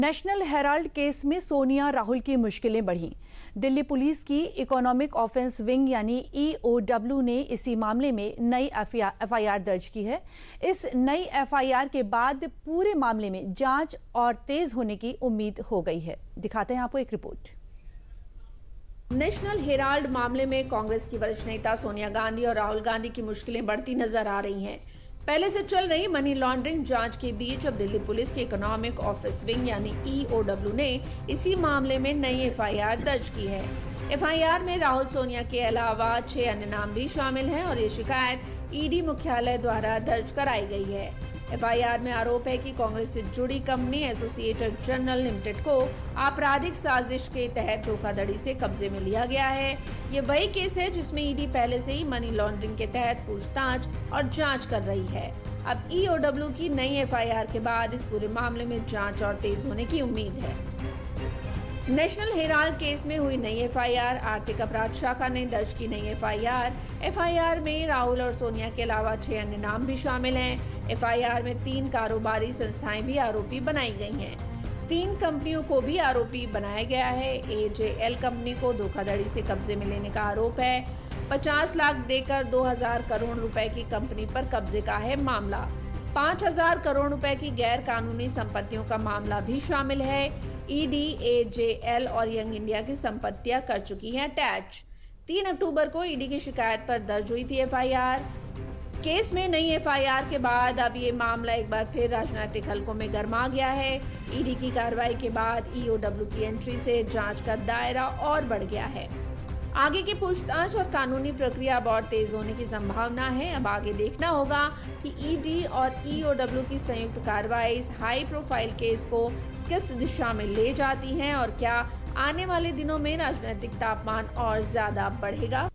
National Herald case में सोनिया राहुल की मुश्किलें बढ़ी। दिल्ली पुलिस की इकोनॉमिक ऑफेंस विंग यानी EOW ने इसी मामले में नई FIR दर्ज की है। इस नई FIR के बाद पूरे मामले में जांच और तेज होने की उम्मीद हो गई है। दिखाते हैं आपको एक रिपोर्ट। नेशनल हेराल्ड मामले में कांग्रेस की वरिष्ठ नेता सोनिया गांधी और राहुल गांधी की मुश्किलें बढ़ती नजर आ रही हैं। पहले से चल रही मनी लॉन्ड्रिंग जांच के बीच अब दिल्ली पुलिस की इकोनॉमिक ऑफिस विंग यानी EOW ने इसी मामले में नई FIR दर्ज की है। FIR में राहुल सोनिया के अलावा 6 अन्य नाम भी शामिल हैं और ये शिकायत ED मुख्यालय द्वारा दर्ज कराई गई है। FIR में आरोप है कि कांग्रेस से जुड़ी कंपनी एसोसिएटेड जनरल लिमिटेड को आपराधिक साजिश के तहत धोखाधड़ी से कब्जे में लिया गया है। ये वही केस है जिसमें ED पहले से ही मनी लॉन्ड्रिंग के तहत पूछताछ और जांच कर रही है। अब EOW की नई FIR के बाद इस पूरे मामले में जांच और तेज होने की उम्मीद है। नेशनल हेराल्ड केस में हुई नई FIR, आर्थिक अपराध शाखा ने दर्ज की नई FIR में राहुल और सोनिया के अलावा 6 अन्य नाम भी शामिल हैं। FIR में 3 कारोबारी संस्थाएं भी आरोपी बनाई गई हैं। 3 कंपनियों को भी आरोपी बनाया गया है। AJL कंपनी को धोखाधड़ी से कब्जे में लेने का आरोप है। 50 लाख देकर 2000 करोड़ रुपए की कंपनी पर कब्जे का है मामला। 5000 करोड़ रुपए की गैर कानूनी संपत्तियों का मामला भी शामिल है। ED, AJL और यंग इंडिया की संपत्तियां कर चुकी हैं अटैच। 3 अक्टूबर को ED की शिकायत पर दर्ज हुई थी FIR। केस में नई FIR के बाद अब ये मामला एक बार फिर राजनीतिक हलकों में गर्मा गया है। ED की कार्रवाई के बाद EOW की एंट्री से जांच का दायरा और बढ़ गया है। आगे की पूछताछ और कानूनी प्रक्रिया अब और तेज होने की संभावना है। अब आगे देखना होगा कि ED और EOW की संयुक्त कार्रवाई इस हाई प्रोफाइल केस को किस दिशा में ले जाती है और क्या आने वाले दिनों में राजनीतिक तापमान और ज्यादा बढ़ेगा।